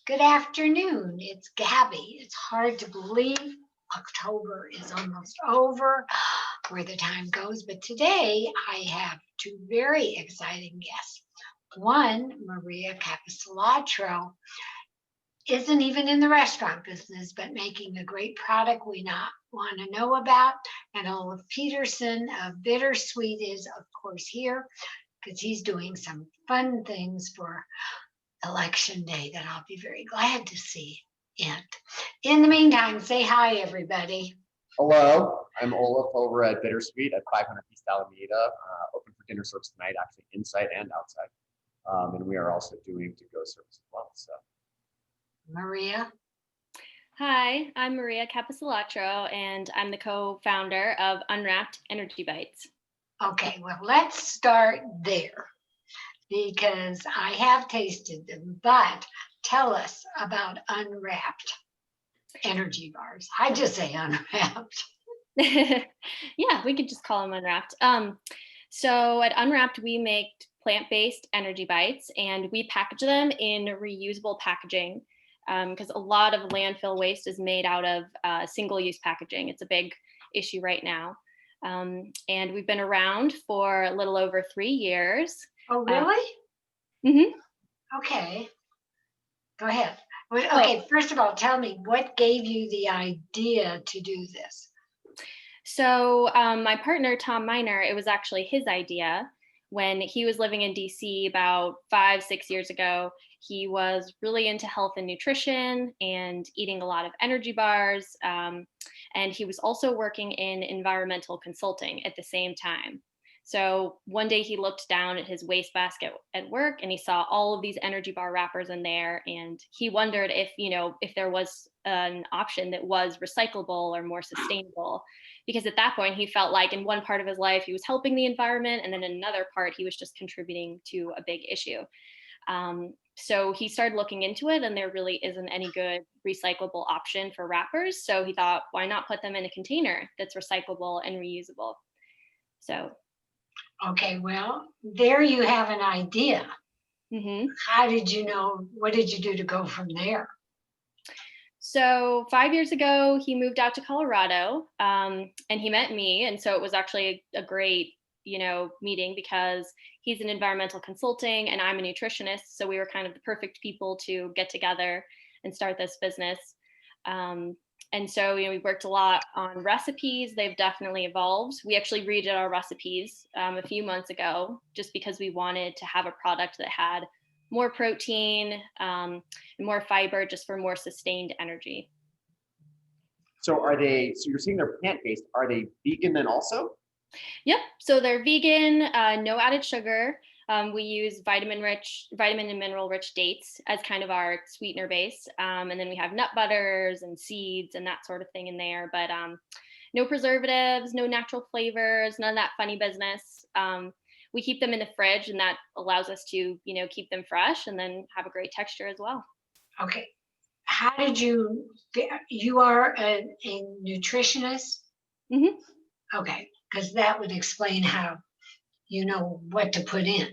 Good afternoon. It's Gabby. It's hard to believe October is almost over, where the time goes. But today I have two very exciting guests. One, Maria Capisalatro, isn't even in the restaurant business, but making a great product we not want to know about. And OLAV Peterson of Bittersweet is, of course, here because he's doing some fun things for Election Day that I'll be very glad to see it. In the meantime, say hi, everybody. Hello, I'm Olaf over at Bittersweet at 500 East Alameda, open for dinner service tonight, actually inside and outside. And we are also doing to-go service as well. So, Maria. Hi, I'm Maria Capisalatro, and I'm the co-founder of Unwrapped Energy Bites. Okay, well, let's start there because I have tasted them, but tell us about Unwrapped energy bars. I just say Unwrapped. Yeah, we could just call them Unwrapped. So at Unwrapped, we make plant-based energy bites, and we package them in reusable packaging because a lot of landfill waste is made out of single-use packaging. It's a big issue right now. And we've been around for a little over 3 years. Oh, really? Okay. Go ahead. Okay, First of all, tell me, what gave you the idea to do this? So my partner, Tom Miner, it was actually his idea. When he was living in DC about 5-6 years ago, he was really into health and nutrition and eating a lot of energy bars. And he was also working in environmental consulting at the same time. So one day he looked down at his wastebasket at work and he saw all of these energy bar wrappers in there. And he wondered if there was an option that was recyclable or more sustainable. Because at that point, he felt like in one part of his life, he was helping the environment. And then in another part, he was just contributing to a big issue. So he started looking into it, and there really isn't any good recyclable option for wrappers. So he thought, why not put them in a container that's recyclable and reusable? So. Okay, well, there you have an idea. How did you know? What did you do to go from there? So 5 years ago, he moved out to Colorado, and he met me. And so it was actually a great, meeting because he's an environmental consulting and I'm a nutritionist. So we were kind of the perfect people to get together and start this business. And so, we worked a lot on recipes. They've definitely evolved. We actually redid our recipes a few months ago, just because we wanted to have a product that had more protein and more fiber, just for more sustained energy. so you're saying they're plant-based. Are they vegan then also? Yep. So they're vegan, no added sugar. We use vitamin and mineral rich dates as kind of our sweetener base. And then we have nut butters and seeds and that sort of thing in there, but no preservatives, no natural flavors, none of that funny business. We keep them in the fridge, and that allows us to, keep them fresh and then have a great texture as well. Okay. How did you are a nutritionist? Okay, because that would explain how you know what to put in.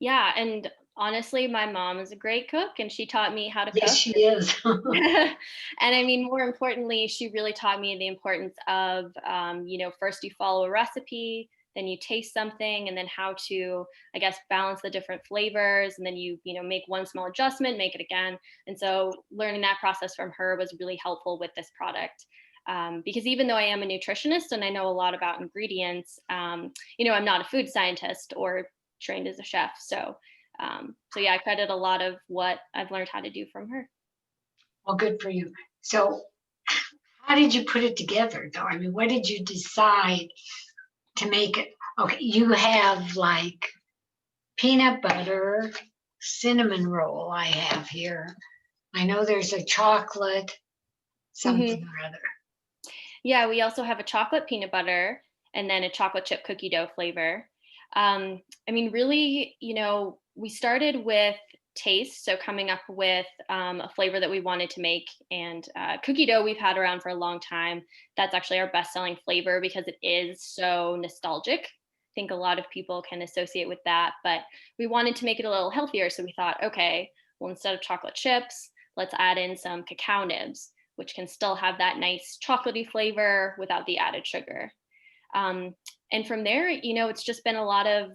Yeah, and honestly, my mom is a great cook, and she taught me how to cook. Yes, she is. And I mean, more importantly, she really taught me the importance of, first you follow a recipe, then you taste something, and then how to, I guess, balance the different flavors, and then you make one small adjustment, make it again. And so learning that process from her was really helpful with this product. Because even though I am a nutritionist and I know a lot about ingredients, I'm not a food scientist or trained as a chef. So yeah, I credit a lot of what I've learned how to do from her. Well, good for you. So how did you put it together though? I mean, what did you decide to make it? Okay, you have like peanut butter, cinnamon roll I have here. I know there's a chocolate, something or other. Yeah, we also have a chocolate peanut butter and then a chocolate chip cookie dough flavor. I mean, really, we started with taste. So coming up with a flavor that we wanted to make, and cookie dough we've had around for a long time. That's actually our best-selling flavor because it is so nostalgic. I think a lot of people can associate with that, but we wanted to make it a little healthier. So we thought, okay, well, instead of chocolate chips, let's add in some cacao nibs, which can still have that nice chocolatey flavor without the added sugar. And from there, it's just been a lot of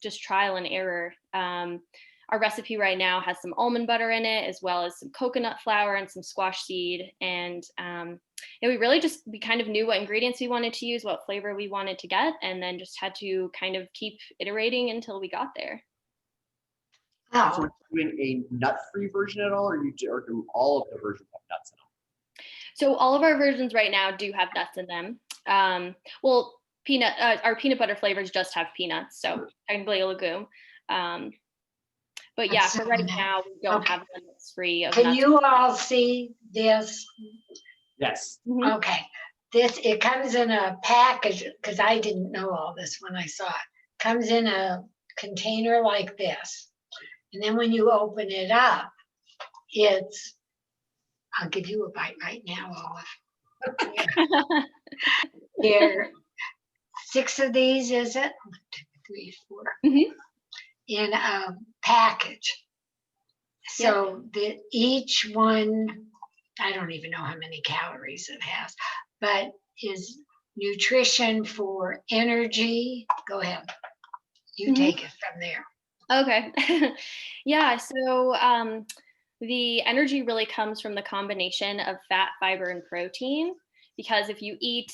just trial and error. Our recipe right now has some almond butter in it, as well as some coconut flour and some squash seed. And we kind of knew what ingredients we wanted to use, what flavor we wanted to get, and then just had to kind of keep iterating until we got there. So Oh, are you doing a nut-free version at all, or do all of the versions have nuts in them? So all of our versions right now do have nuts in them. Well, our peanut butter flavors just have peanuts, so technically a legume. But yeah, that's for so right nice. now, we don't Okay. have one that's free of Can nuts. you all see this? Yes. Mhm. Okay, it comes in a package, because I didn't know all this when I saw it. Comes in a container like this. And then when you open it up, I'll give you a bite right now, Olive. Here, 6 of these, is it? 1, 2, 3, 4. Mhm. In a package. So each one, I don't even know how many calories it has, but is nutrition for energy. Go ahead. You Mhm. take it from there. Okay. Yeah, so the energy really comes from the combination of fat, fiber, and protein. Because if you eat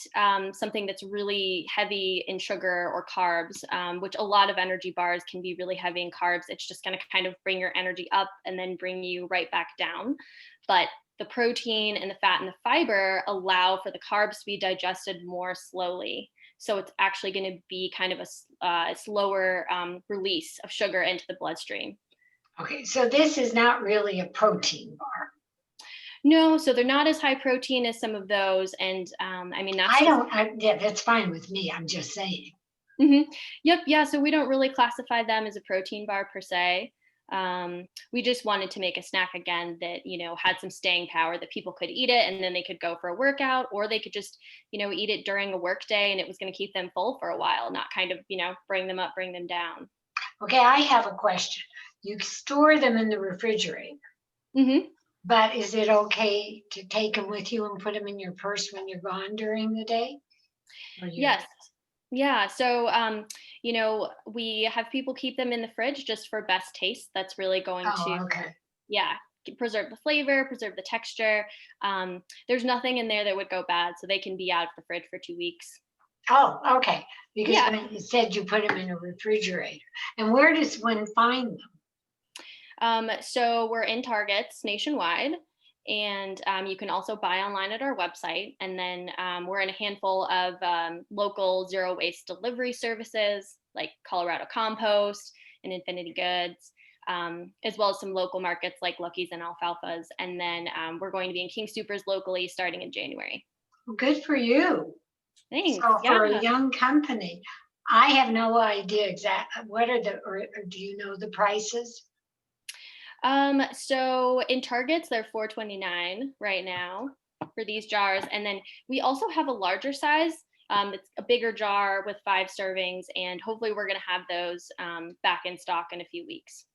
something that's really heavy in sugar or carbs, which a lot of energy bars can be really heavy in carbs, it's just going to kind of bring your energy up and then bring you right back down. But the protein and the fat and the fiber allow for the carbs to be digested more slowly. So it's actually going to be kind of a slower release of sugar into the bloodstream. Okay, so this is not really a protein bar. No, so they're not as high protein as some of those. And that's Yeah, that's fine with me. I'm just saying. Yep. Yeah. So we don't really classify them as a protein bar per se. We just wanted to make a snack again that, had some staying power, that people could eat it and then they could go for a workout, or they could just, eat it during a work day and it was going to keep them full for a while, not kind of, bring them up, bring them down. Okay, I have a question. You store them in the refrigerator, hmm but is it okay to take them with you and put them in your purse when you're gone during the day? Yes. Yeah. So, we have people keep them in the fridge just for best taste. That's really going to, Oh, okay. yeah, preserve the flavor, preserve the texture. There's nothing in there that would go bad, so they can be out of the fridge for 2 weeks. Oh, okay. Because Yeah. when you said you put them in a refrigerator, and where does one find them? So we're in Targets nationwide, and you can also buy online at our website. And then we're in a handful of local zero waste delivery services like Colorado Compost and Infinity Goods, as well as some local markets like Lucky's and Alfalfa's. And then we're going to be in King Soopers locally starting in January. Well, good for you. Thanks. So for a Yeah. young company, I have no idea exactly or do you know the prices? So in Targets, they're $4.29 right now for these jars. And then we also have a larger size. It's a bigger jar with 5 servings, and hopefully we're going to have those back in stock in a few weeks.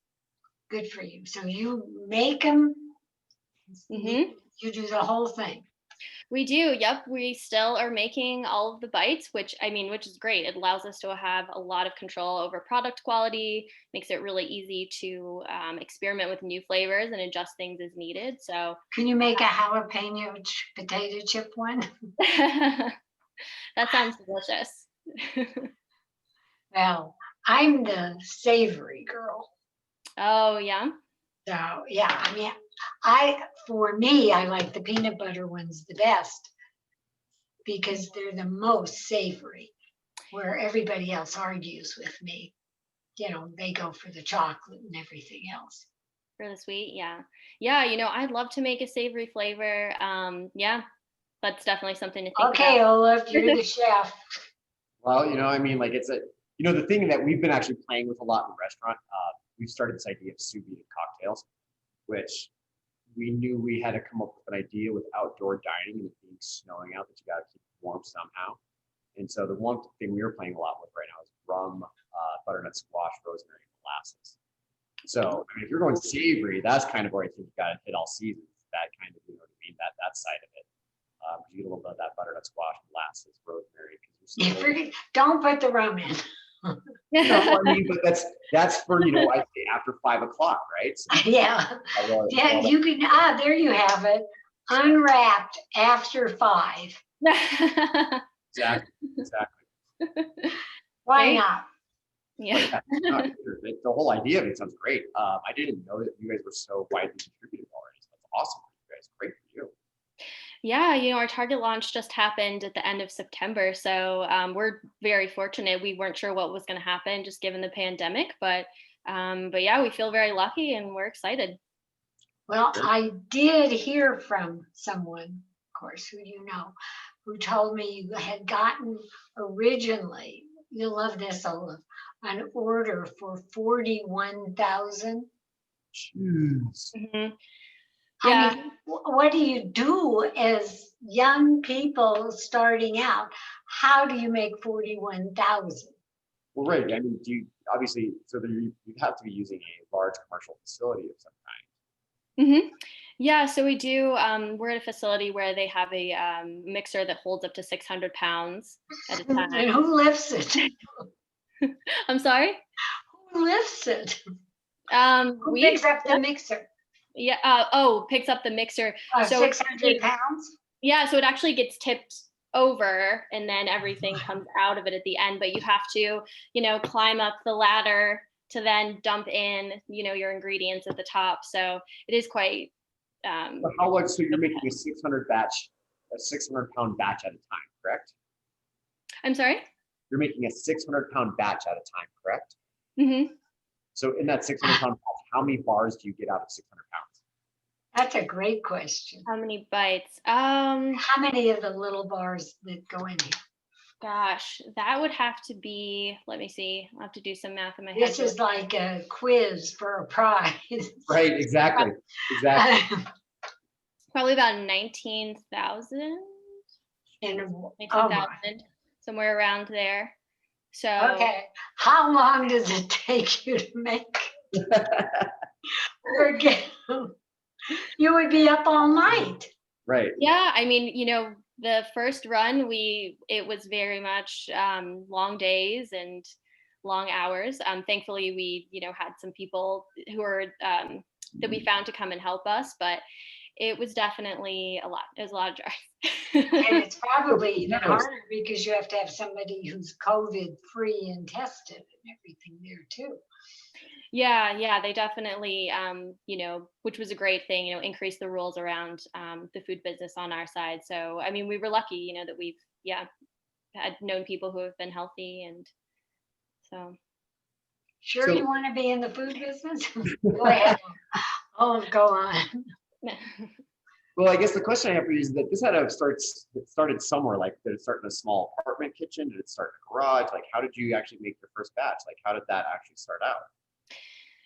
Good for you. So you make them, hmm you do the whole thing. We do. Yep. We still are making all of the bites, which is great. It allows us to have a lot of control over product quality, makes it really easy to experiment with new flavors and adjust things as needed. So Can you make a jalapeno potato chip one? that sounds delicious. Well, I'm the savory girl. Oh, yeah. So yeah, I mean, for me, I like the peanut butter ones the best because they're the most savory, where everybody else argues with me. They go for the chocolate and everything else. For the sweet, yeah. Yeah, I'd love to make a savory flavor. Yeah, that's definitely something to think Okay, about. Olaf, you're the chef. Well, it's the thing that we've been actually playing with a lot in the restaurant. We've started this idea of sous vide cocktails, which we knew we had to come up with an idea with outdoor dining and it being snowing out that you got to keep warm somehow. And so the one thing we were playing a lot with right now is rum, butternut squash, rosemary, and molasses. So I mean, if you're going savory, that's kind of where I think you got to hit all seasons. That kind of, you know what I mean? That side of it. You get a little bit of that butternut squash, molasses, rosemary, because you're still. Don't put the rum in. No, I mean, but that's for, you know, I say after 5 o'clock, right? So Yeah, yeah, well, you can, there you have it. Unwrapped after 5. exactly. Why Right? not? Yeah. No, the whole idea of it sounds great. I didn't know that you guys were so widely distributed already. So that's awesome for you guys. Great for you. Yeah, our Target launch just happened at the end of September. So we're very fortunate. We weren't sure what was going to happen just given the pandemic, but yeah, we feel very lucky and we're excited. Well, I did hear from someone, of course, who you know, who told me you had gotten originally, you'll love this, Olaf, an order for 41,000. Jeez. Mhm. I Yeah. mean, what do you do as young people starting out? How do you make 41,000? Well, right. I mean, do you obviously, so you have to be using a large commercial facility of some kind. hmm Yeah, so we do. We're at a facility where they have a mixer that holds up to 600 pounds at a time. And who lifts it? I'm sorry. Who lifts it? Who We picks up the mixer? yeah. Picks up the mixer. So 600 pounds? yeah, so it actually gets tipped over and then everything comes out of it at the end, but you have to, climb up the ladder to then dump in, your ingredients at the top. So it is quite But how much? So you're making a 600-pound batch at a time, correct? I'm sorry? You're making a 600-pound batch at a time, correct? Mm-hmm. So in that 600-pound batch, how many bars do you get out of 600 pounds? That's a great question. How many bites? How many of the little bars that go in here? Gosh, that would have to be, let me see. I'll have to do some math in my head. This is like a quiz for a prize. Right, exactly. Probably about 19,000. And 19,000, somewhere around there. So okay, how long does it take you to make? Forget. You would be up all night. Right. Yeah, I mean, the first run, it was very much long days and long hours. Thankfully, we had some people who were that we found to come and help us, but it was definitely a lot. It was a lot of drive. And it's probably even harder because you have to have somebody who's COVID free and tested and everything there too. Yeah, they definitely, which was a great thing, increased the rules around the food business on our side. So, I mean, we were lucky, that we've, had known people who have been healthy. And so. Sure, you want to be in the food business? Go ahead. Oh, go on. Well, I guess the question I have for you is that this had to it started somewhere. Like, did it start in a small apartment kitchen? Did it start in a garage? Like, how did you actually make your first batch? Like, how did that actually start out?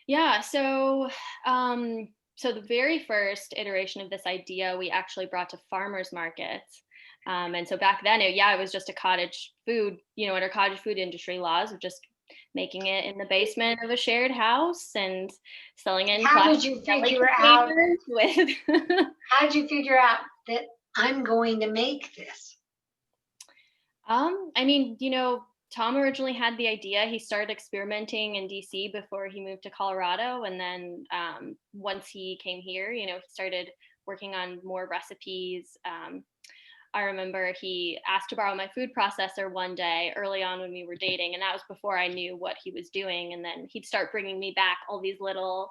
Yeah, so the very first iteration of this idea we actually brought to farmers markets. And so back then, it was just a cottage food, under cottage food industry laws of just making it in the basement of a shared house and selling it in How did you figure out with how did you figure out that I'm going to make this? I mean, Tom originally had the idea. He started experimenting in DC before he moved to Colorado. And then once he came here, he started working on more recipes. I remember he asked to borrow my food processor one day early on when we were dating. And that was before I knew what he was doing. And then he'd start bringing me back all these little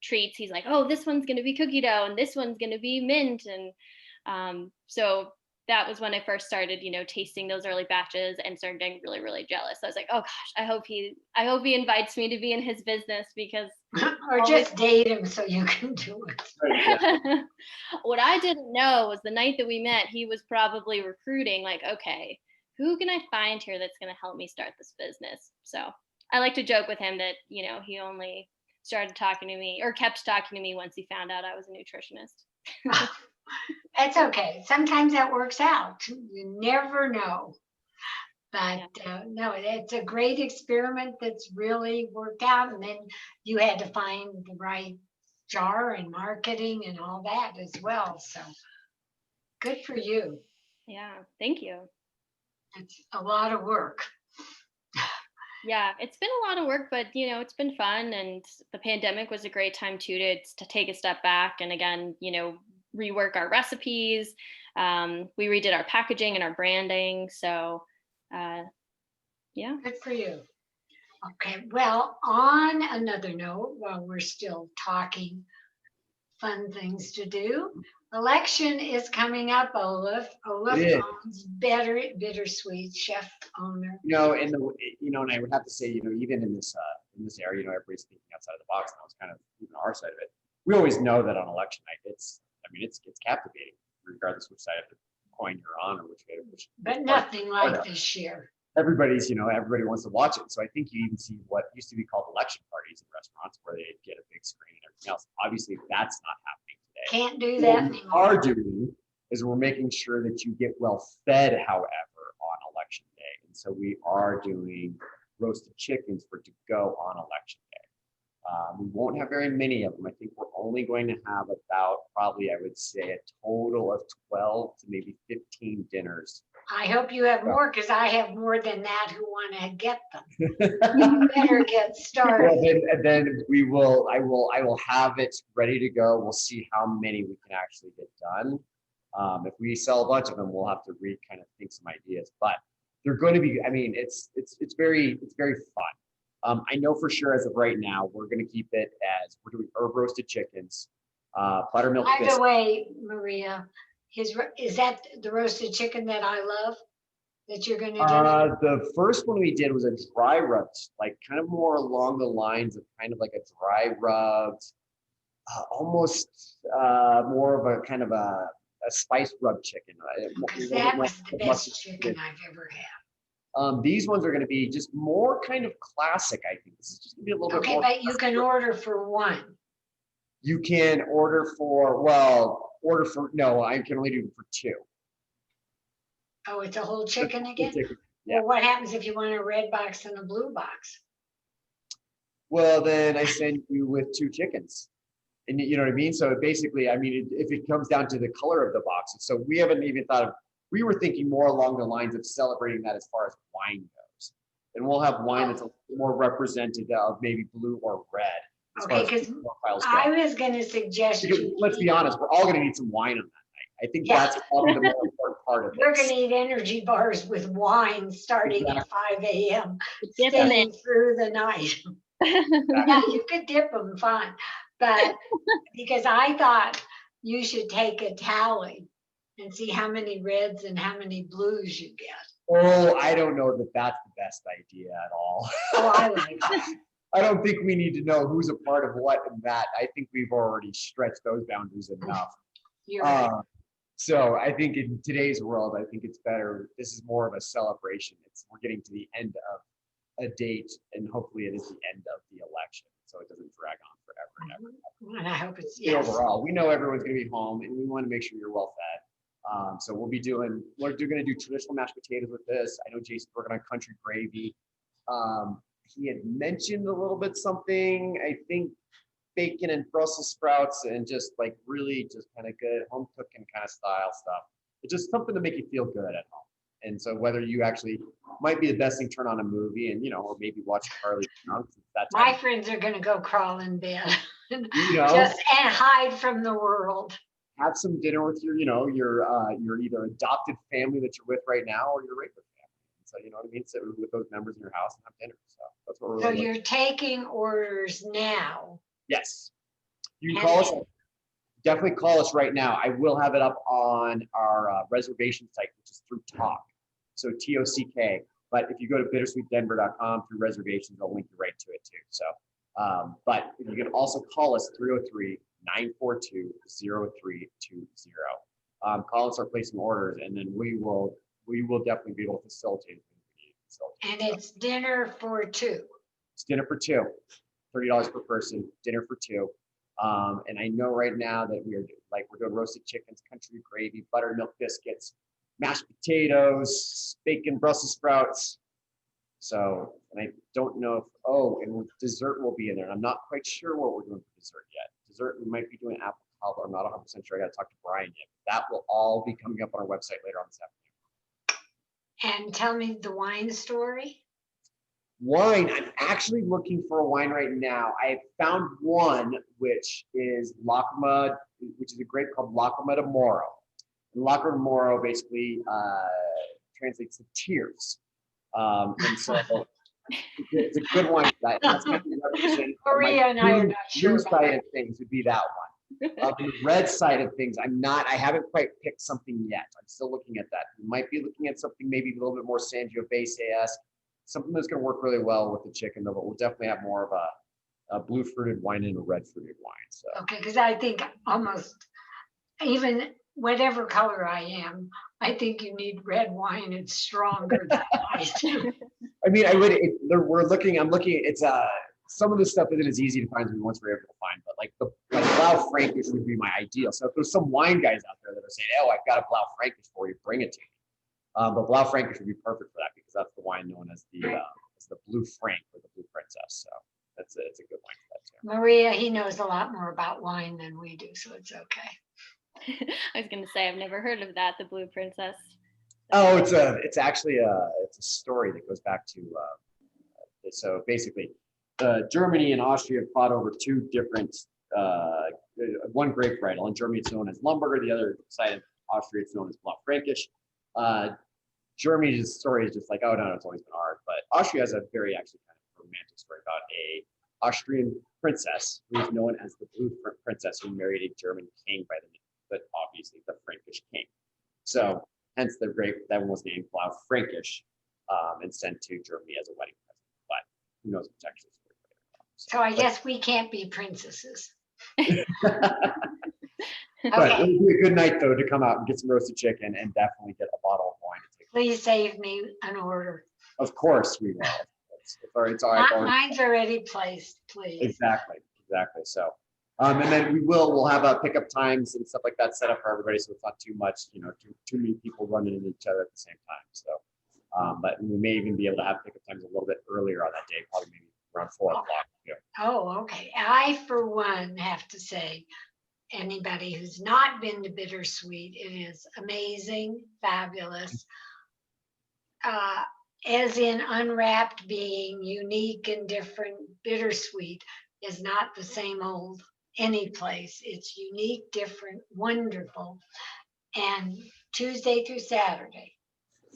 treats. He's like, oh, this one's going to be cookie dough and this one's going to be mint. And so that was when I first started, tasting those early batches and started getting really, really jealous. I was like, oh gosh, I hope he invites me to be in his business because or just date him so you can do it. What I didn't know was the night that we met, he was probably recruiting, like, okay, who can I find here that's going to help me start this business? So I like to joke with him that, he only started talking to me or kept talking to me once he found out I was a nutritionist. That's okay. Sometimes that works out. You never know. But no, it's a great experiment that's really worked out. And then you had to find the right jar and marketing and all that as well. So good for you. Yeah, thank you. It's a lot of work. Yeah, it's been a lot of work, but it's been fun, and the pandemic was a great time too to take a step back and again, rework our recipes. We redid our packaging and our branding. So, yeah. Good for you. Okay, well, on another note, while we're still talking fun things to do, election is coming up, Olaf. Olaf It is. owns Bittersweet, chef owner. And I would have to say, even in this area, everybody's thinking outside of the box, and that was kind of our side of it. We always know that on election night, it's captivating, regardless which side of the coin you're on or which. But nothing like this year. Everybody wants to watch it. So I think you even see what used to be called election parties in restaurants where they get a big screen and everything else. Obviously, that's not happening today. Can't do that What we anymore. are doing is we're making sure that you get well fed, however, on election day. And so we are doing roasted chickens for to-go on election day. We won't have very many of them. I think we're only going to have about probably, I would say, a total of 12 to maybe 15 dinners. I hope you have more, because I have more than that who want to get them. You better get started. Well, then I will have it ready to go. We'll see how many we can actually get done. If we sell a bunch of them, we'll have to kind of think some ideas. But they're going to be. I mean, it's very fun. I know for sure as of right now, we're going to keep it as we're doing herb roasted chickens, buttermilk By biscuits. the way, Maria, is that the roasted chicken that I love that you're going to do? The first one we did was a dry rubbed, like kind of more along the lines of kind of like a dry rubbed, almost more of a kind of a spice rubbed chicken. Because that was the best chicken I've ever had. These ones are going to be just more kind of classic, I think. This is just going to be a little bit more. Okay, but you can order for one. You can order for, no, I can only do for two. Oh, it's a whole chicken again? Yeah. Well, what happens if you want a red box and a blue box? Well, then I send you with two chickens. And you know what I mean? So basically, I mean, if it comes down to the color of the boxes. So we haven't even thought of, we were thinking more along the lines of celebrating that as far as wine goes. And we'll have wine that's a little more representative of maybe blue or red. Okay, because I was going to suggest you. Let's be honest, we're all going to need some wine on that night. I think that's probably the more important part of it. We're going to eat energy bars with wine starting at 5 a.m., Dip 'em staying through the night. Yeah, you could dip them, fine. But because I thought you should take a tally and see how many reds and how many blues you get. Oh, I don't know that that's the best idea at all. Oh, I like that. I don't think we need to know who's a part of what and that. I think we've already stretched those boundaries enough. You're right. So I think in today's world, I think it's better. This is more of a celebration. We're getting to the end of a date, and hopefully it is the end of the election, so it doesn't drag on forever and ever. And I hope it's Overall, we know everyone's going to be home, and we want to make sure you're well fed. So we're going to do traditional mashed potatoes with this. I know Jason's working on country gravy. He had mentioned a little bit something, I think bacon and Brussels sprouts and just like really just kind of good home cooking kind of style stuff. It's just something to make you feel good at home. And so whether you actually might be the best thing, turn on a movie and, or maybe watch Charlie Brown. My friends are going to go crawl in bed and and hide from the world. Have some dinner with your either adopted family that you're with right now or your regular family. So, you know what I mean? Sit with those members in your house and have dinner. So that's what we're So you're taking orders now? Yes. You can call us. Definitely call us right now. I will have it up on our reservation site, which is through Talk. So TOCK. But if you go to bittersweetdenver.com through reservations, I'll link you right to it too. So, but you can also call us 303-942-0320. Call us or placing orders, and then we will definitely be able to facilitate it. And it's dinner for two. It's dinner for two, $30 per person, dinner for two. And I know right now that we're doing roasted chickens, country gravy, buttermilk biscuits, mashed potatoes, bacon, Brussels sprouts. So, and I don't know if, oh, and dessert will be in there. And I'm not quite sure what we're doing for dessert yet. Dessert, we might be doing apple cobbler. I'm not 100% sure. I got to talk to Brian yet. That will all be coming up on our website later on this afternoon. And tell me the wine story. Wine, I'm actually looking for a wine right now. I found one which is Lacrima, which is a grape called Lacrima de Moro. And Lacrima de Moro basically translates to tears. And so it's a good wine for that. And that's kind of represented. Maria and I are not sure Blue about side of things would be that one. The red side of things, I haven't quite picked something yet. I'm still looking at that. We might be looking at something maybe a little bit more Sangiovese-esque, something that's going to work really well with the chicken, though, but we'll definitely have more of a blue fruited wine and a red fruited wine. So. Okay, because I think almost even whatever color I am, I think you need red wine. It's stronger than white. I mean, I'm looking, it's some of this stuff isn't as easy to find as we once were able to find, but like Blau Frankish would be my ideal. So if there's some wine guys out there that are saying, oh, I've got a Blau Frankish for you, bring it to me. But Blau Frankish would be perfect for that because that's the wine known as the Blue Frank or the Blue Princess. So it's a good wine for that too. Maria, he knows a lot more about wine than we do, so it's okay. I was going to say, I've never heard of that, the Blue Princess. Oh, it's actually a story that goes back to so basically Germany and Austria fought over two different one grape varietal. In Germany, it's known as Lumberger. The other side of Austria, it's known as Blau Frankish. Germany's story is just like, oh no, it's always been hard. But Austria has a very actually kind of romantic story about a Austrian princess who is known as the Blue Princess, who married a German king but obviously the Frankish king. So hence the grape that one was named Blau Frankish and sent to Germany as a wedding present. But who knows what's actually story later. So I guess we can't be princesses. But Okay. it would be a good night though to come out and get some roasted chicken and definitely get a bottle of wine to take. Please save me an order. Of course we will. It's all right. Mine's already placed, please. Exactly. So, and then we'll have pickup times and stuff like that set up for everybody, so it's not too much, too many people running into each other at the same time. So, but we may even be able to have pickup times a little bit earlier on that day, probably maybe around 4 o'clock. Yeah. Oh, okay. I, for one, have to say, anybody who's not been to Bittersweet, it is amazing, fabulous. As in Unwrapped being unique and different, Bittersweet is not the same old any place. It's unique, different, wonderful. And Tuesday through Saturday.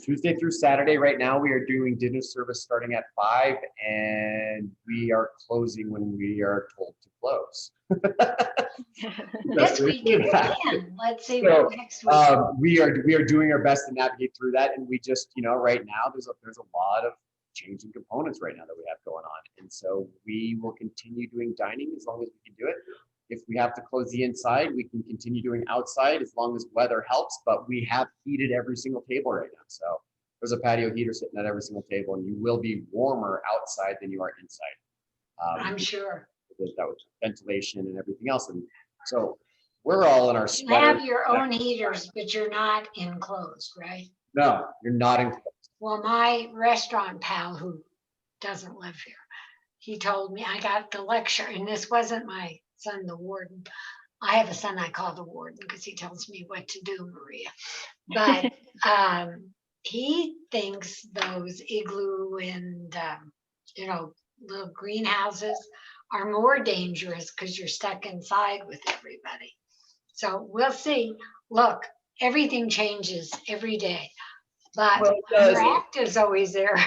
Tuesday through Saturday. Right now, we are doing dinner service starting at 5, and we are closing when we are told to close. This week again. Let's see what next week. We are doing our best to navigate through that, and we just right now there's a lot of changing components right now that we have going on, and so we will continue doing dining as long as we can do it. If we have to close the inside, we can continue doing outside as long as weather helps, but we have heated every single table right now. So there's a patio heater sitting at every single table, and you will be warmer outside than you are inside. I'm sure. That was ventilation and everything else. And so we're all in our You sweaters. have your own heaters, but you're not enclosed, right? No, you're not enclosed. Well, my restaurant pal who doesn't live here, he told me, I got the lecture, and this wasn't my son, the warden. I have a son I call the warden because he tells me what to do, Maria. But he thinks those igloo and, little greenhouses are more dangerous because you're stuck inside with everybody. So we'll see. Look, everything changes every day, but Unwrapped is always there.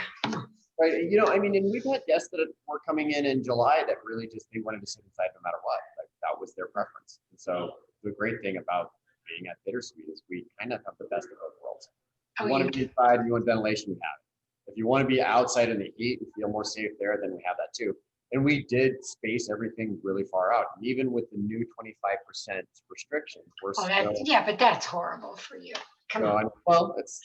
Right. And we've had guests that were coming in July that really just, they wanted to sit inside no matter what. Like that was their preference. And so the great thing about being at Bittersweet is we kind of have the best of both worlds. If you want to be inside, you want ventilation, we have it. If you want to be outside in the heat and feel more safe there, then we have that too. And we did space everything really far out. And even with the new 25% restrictions, we're still. Yeah, but that's horrible for you. Come on. Well, it's,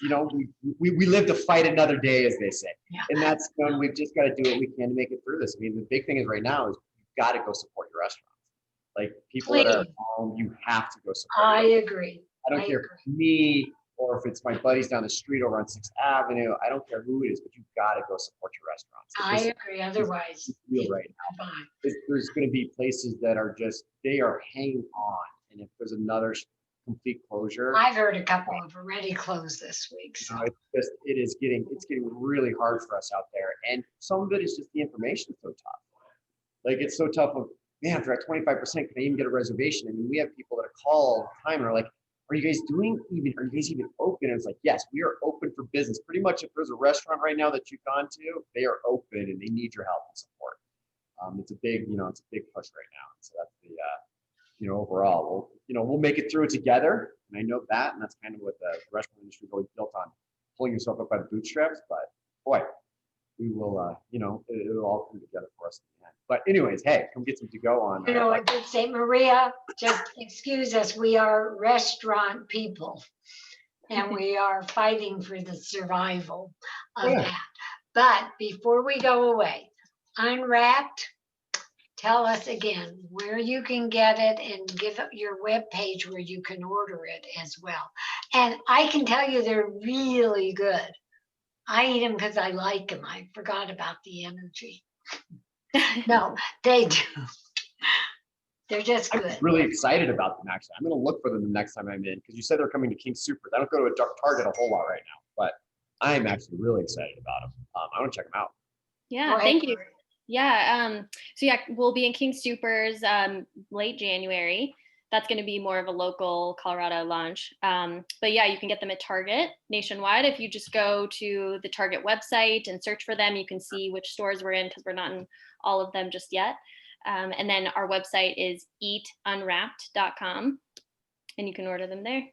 we live to fight another day, as they say. Yeah. And that's when we've just got to do what we can to make it through this. I mean, the big thing is right now is you've got to go support your restaurants. Like people that are at home, you have to go support. I agree. I don't care if it's me or or if it's my buddies down the street over on 6th Avenue, I don't care who it is, but you've got to go support your restaurants. I agree. Otherwise, Real right now. There's going to be places that are just, they are hanging on. And if there's another complete closure, I've heard a couple have already closed this week. So it's getting really hard for us out there. And some of it is just the information so tough. Like it's so tough of, man, if you're at 25%, can I even get a reservation? I mean, we have people that call all the time and are like, are you guys even open? And it's like, yes, we are open for business. Pretty much if there's a restaurant right now that you've gone to, they are open and they need your help and support. It's a big push right now. So that's the, overall, we'll make it through it together. And I know that, and that's kind of what the restaurant industry is always built on, pulling yourself up by the bootstraps. But boy, we will, it'll all come together for us in the end. But anyways, hey, come get some to go on. You know what, St. Maria, just excuse us. We are restaurant people and we are fighting for the survival of that. But before we go away, Unwrapped, tell us again where you can get it and give up your webpage where you can order it as well. And I can tell you they're really good. I eat them because I like them. I forgot about the energy. No, they do. They're just good. I'm really excited about them, actually. I'm going to look for them the next time I'm in, because you said they're coming to King Soopers. I don't go to a Target a whole lot right now, but I'm actually really excited about them. I want to check them out. Yeah, thank you. Yeah, so yeah, we'll be in King Soopers late January. That's going to be more of a local Colorado launch. But yeah, you can get them at Target nationwide. If you just go to the Target website and search for them, you can see which stores we're in, because we're not in all of them just yet. And then our website is eatunwrapped.com, and you can order them there.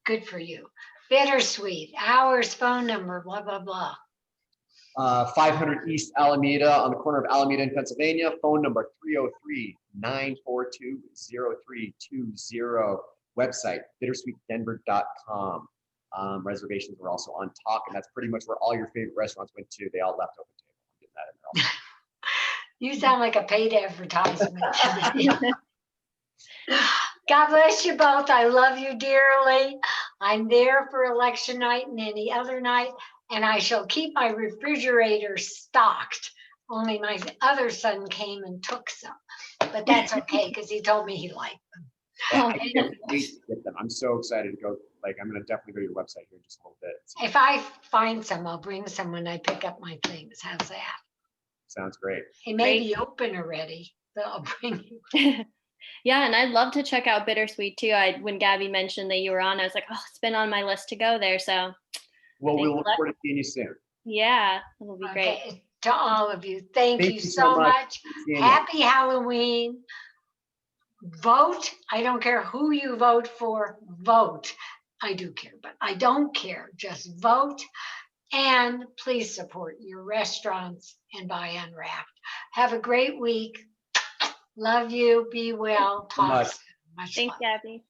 Good for you. Bittersweet, hours, phone number, blah, blah, blah. 500 East Alameda on the corner of Alameda and Pennsylvania. Phone number 303-942-0320. Website, bittersweetdenver.com. Reservations are also on top, and that's pretty much where all your favorite restaurants went to. They all left open table. I'm getting that in there also. You sound like a paid advertisement. God bless you both. I love you dearly. I'm there for election night and any other night, and I shall keep my refrigerator stocked. Only my other son came and took some, but that's okay because he told me he liked them. Yeah, I can't wait to get them. I'm so excited to go. Like, I'm going to definitely go to your website here in just a little bit. If I find some, I'll bring some when I pick up my things. How's that? Sounds great. It may be open already, but I'll bring you. Yeah, and I'd love to check out Bittersweet too. When Gabby mentioned that you were on, I was like, oh, it's been on my list to go there. So, well, we'll look forward to seeing you soon. Yeah, it'll be great. To all of you, thank you so much. Happy Halloween. Vote. I don't care who you vote for. Vote. I do care, but I don't care. Just vote. And please support your restaurants and buy Unwrapped. Have a great week. Love you. Be well. Talk soon. Much Thanks, love. Gabby.